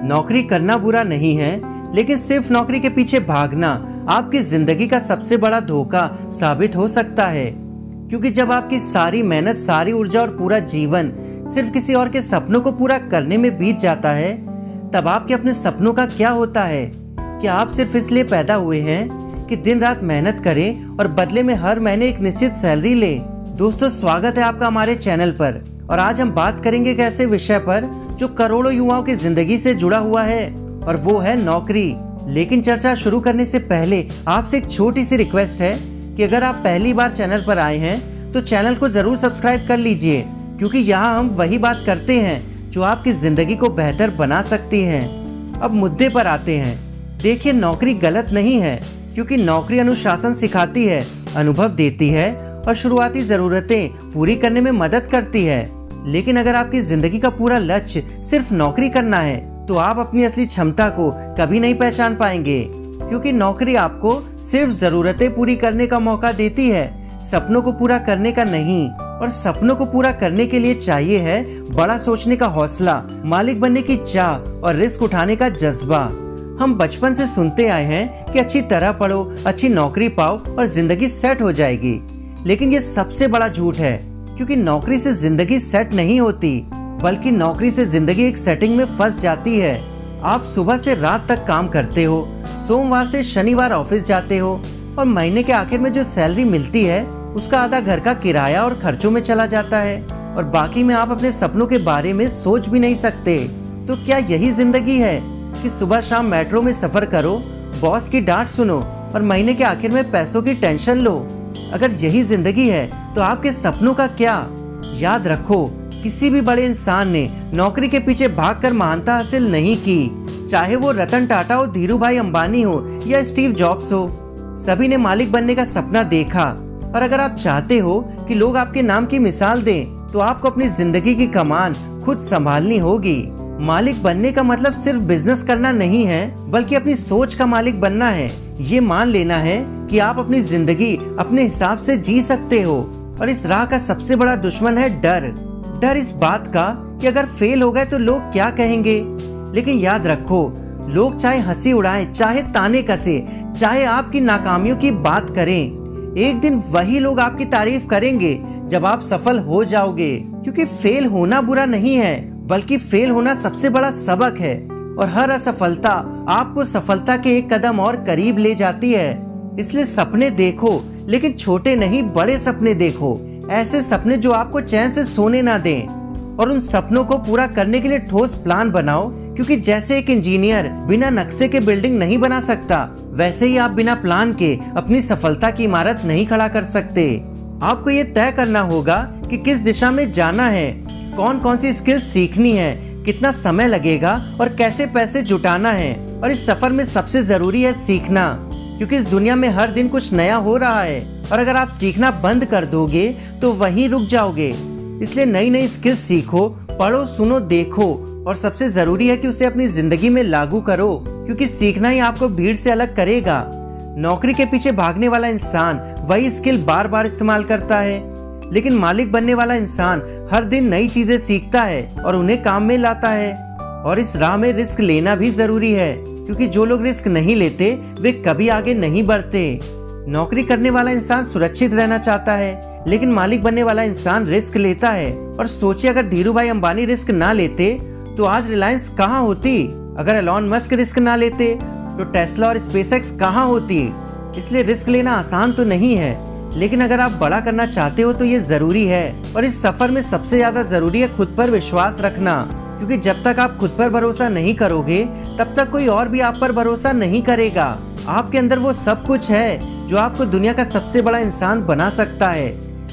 नौकरी करना बुरा नहीं है, लेकिन सिर्फ नौकरी के पीछे भागना आपकी जिंदगी का सबसे बड़ा धोखा साबित हो सकता है। क्योंकि जब आपकी सारी मेहनत, सारी ऊर्जा और पूरा जीवन सिर्फ किसी और के सपनों को पूरा करने में बीत जाता है, तब आपके अपने सपनों का क्या होता है? क्या आप सिर्फ इसलिए पैदा हुए हैं कि दिन रात मेहनत करें और बदले में हर महीने एक निश्चित सैलरी ले? दोस्तों, स्वागत है आपका हमारे चैनल पर। और आज हम बात करेंगे एक ऐसे विषय पर जो करोड़ों युवाओं की जिंदगी से जुड़ा हुआ है, और वो है नौकरी। लेकिन चर्चा शुरू करने से पहले आपसे एक छोटी सी रिक्वेस्ट है कि अगर आप पहली बार चैनल पर आए हैं तो चैनल को जरूर सब्सक्राइब कर लीजिए, क्योंकि यहाँ हम वही बात करते हैं जो आपकी जिंदगी को बेहतर बना सकती है। अब मुद्दे पर आते हैं। देखिए, नौकरी गलत नहीं है, क्योंकि नौकरी अनुशासन सिखाती है, अनुभव देती है और शुरुआती जरूरतें पूरी करने में मदद करती है। लेकिन अगर आपकी जिंदगी का पूरा लक्ष्य सिर्फ नौकरी करना है, तो आप अपनी असली क्षमता को कभी नहीं पहचान पाएंगे। क्योंकि नौकरी आपको सिर्फ जरूरतें पूरी करने का मौका देती है, सपनों को पूरा करने का नहीं। और सपनों को पूरा करने के लिए चाहिए है बड़ा सोचने का हौसला, मालिक बनने की चाह और रिस्क उठाने का जज्बा। हम बचपन से सुनते आए हैं कि अच्छी तरह पढ़ो, अच्छी नौकरी पाओ और जिंदगी सेट हो जाएगी। लेकिन ये सबसे बड़ा झूठ है, क्योंकि नौकरी से जिंदगी सेट नहीं होती, बल्कि नौकरी से जिंदगी एक सेटिंग में फंस जाती है। आप सुबह से रात तक काम करते हो, सोमवार से शनिवार ऑफिस जाते हो, और महीने के आखिर में जो सैलरी मिलती है उसका आधा घर का किराया और खर्चों में चला जाता है, और बाकी में आप अपने सपनों के बारे में सोच भी नहीं सकते। तो क्या यही जिंदगी है कि सुबह शाम मेट्रो में सफर करो, बॉस की डांट सुनो और महीने के आखिर में पैसों की टेंशन लो? अगर यही जिंदगी है तो आपके सपनों का क्या? याद रखो, किसी भी बड़े इंसान ने नौकरी के पीछे भागकर महानता हासिल नहीं की। चाहे वो रतन टाटा हो, धीरू भाई अंबानी हो या स्टीव जॉब्स हो, सभी ने मालिक बनने का सपना देखा। और अगर आप चाहते हो कि लोग आपके नाम की मिसाल दें, तो आपको अपनी जिंदगी की कमान खुद संभालनी होगी। मालिक बनने का मतलब सिर्फ बिजनेस करना नहीं है, बल्कि अपनी सोच का मालिक बनना है। ये मान लेना है कि आप अपनी जिंदगी अपने हिसाब से जी सकते हो। और इस राह का सबसे बड़ा दुश्मन है डर। डर इस बात का कि अगर फेल हो गए तो लोग क्या कहेंगे। लेकिन याद रखो, लोग चाहे हंसी उड़ाएं, चाहे ताने कसे, चाहे आपकी नाकामियों की बात करें, एक दिन वही लोग आपकी तारीफ करेंगे जब आप सफल हो जाओगे। क्योंकि फेल होना बुरा नहीं है, बल्कि फेल होना सबसे बड़ा सबक है। और हर असफलता आपको सफलता के एक कदम और करीब ले जाती है। इसलिए सपने देखो, लेकिन छोटे नहीं, बड़े सपने देखो। ऐसे सपने जो आपको चैन से सोने ना दें। और उन सपनों को पूरा करने के लिए ठोस प्लान बनाओ, क्योंकि जैसे एक इंजीनियर बिना नक्शे के बिल्डिंग नहीं बना सकता, वैसे ही आप बिना प्लान के अपनी सफलता की इमारत नहीं खड़ा कर सकते। आपको ये तय करना होगा कि किस दिशा में जाना है, कौन कौन सी स्किल सीखनी है, कितना समय लगेगा और कैसे पैसे जुटाना है। और इस सफर में सबसे जरूरी है सीखना, क्योंकि इस दुनिया में हर दिन कुछ नया हो रहा है। और अगर आप सीखना बंद कर दोगे तो वहीं रुक जाओगे। इसलिए नई नई स्किल सीखो, पढ़ो, सुनो, देखो, और सबसे जरूरी है कि उसे अपनी जिंदगी में लागू करो, क्योंकि सीखना ही आपको भीड़ से अलग करेगा। नौकरी के पीछे भागने वाला इंसान वही स्किल बार बार इस्तेमाल करता है, लेकिन मालिक बनने वाला इंसान हर दिन नई चीजें सीखता है और उन्हें काम में लाता है। और इस राह में रिस्क लेना भी जरूरी है, क्योंकि जो लोग रिस्क नहीं लेते वे कभी आगे नहीं बढ़ते। नौकरी करने वाला इंसान सुरक्षित रहना चाहता है, लेकिन मालिक बनने वाला इंसान रिस्क लेता है। और सोचिए, अगर धीरू भाई अंबानी रिस्क ना लेते तो आज रिलायंस कहाँ होती? अगर एलॉन मस्क रिस्क ना लेते तो टेस्ला और स्पेसएक्स कहाँ होती? इसलिए रिस्क लेना आसान तो नहीं है, लेकिन अगर आप बड़ा करना चाहते हो तो ये जरूरी है। और इस सफर में सबसे ज्यादा जरूरी है खुद पर विश्वास रखना, क्योंकि जब तक आप खुद पर भरोसा नहीं करोगे, तब तक कोई और भी आप पर भरोसा नहीं करेगा। आपके अंदर वो सब कुछ है जो आपको दुनिया का सबसे बड़ा इंसान बना सकता है,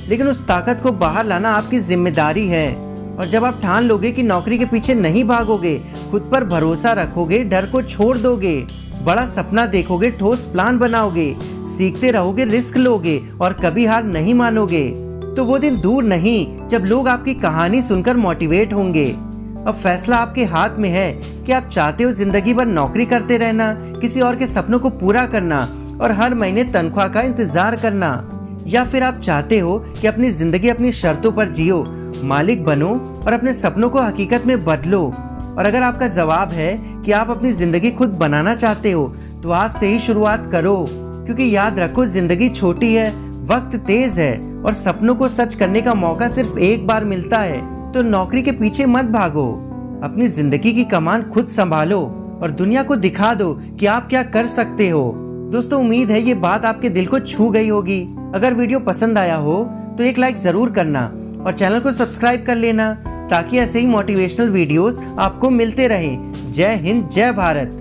लेकिन उस ताकत को बाहर लाना आपकी जिम्मेदारी है। और जब आप ठान लोगे कि नौकरी के पीछे नहीं भागोगे, खुद पर भरोसा रखोगे, डर को छोड़ दोगे, बड़ा सपना देखोगे, ठोस प्लान बनाओगे, सीखते रहोगे, रिस्क लोगे और कभी हार नहीं मानोगे, तो वो दिन दूर नहीं जब लोग आपकी कहानी सुनकर मोटिवेट होंगे। अब फैसला आपके हाथ में है कि आप चाहते हो जिंदगी भर नौकरी करते रहना, किसी और के सपनों को पूरा करना और हर महीने तनख्वाह का इंतजार करना, या फिर आप चाहते हो कि अपनी जिंदगी अपनी शर्तों पर जियो, मालिक बनो और अपने सपनों को हकीकत में बदलो। और अगर आपका जवाब है कि आप अपनी जिंदगी खुद बनाना चाहते हो तो आज से ही शुरुआत करो, क्योंकि याद रखो जिंदगी छोटी है, वक्त तेज है और सपनों को सच करने का मौका सिर्फ एक बार मिलता है। तो नौकरी के पीछे मत भागो, अपनी जिंदगी की कमान खुद संभालो और दुनिया को दिखा दो कि आप क्या कर सकते हो। दोस्तों, उम्मीद है ये बात आपके दिल को छू गई होगी। अगर वीडियो पसंद आया हो तो एक लाइक जरूर करना और चैनल को सब्सक्राइब कर लेना ताकि ऐसे ही मोटिवेशनल वीडियोस आपको मिलते रहें। जय हिंद, जय भारत।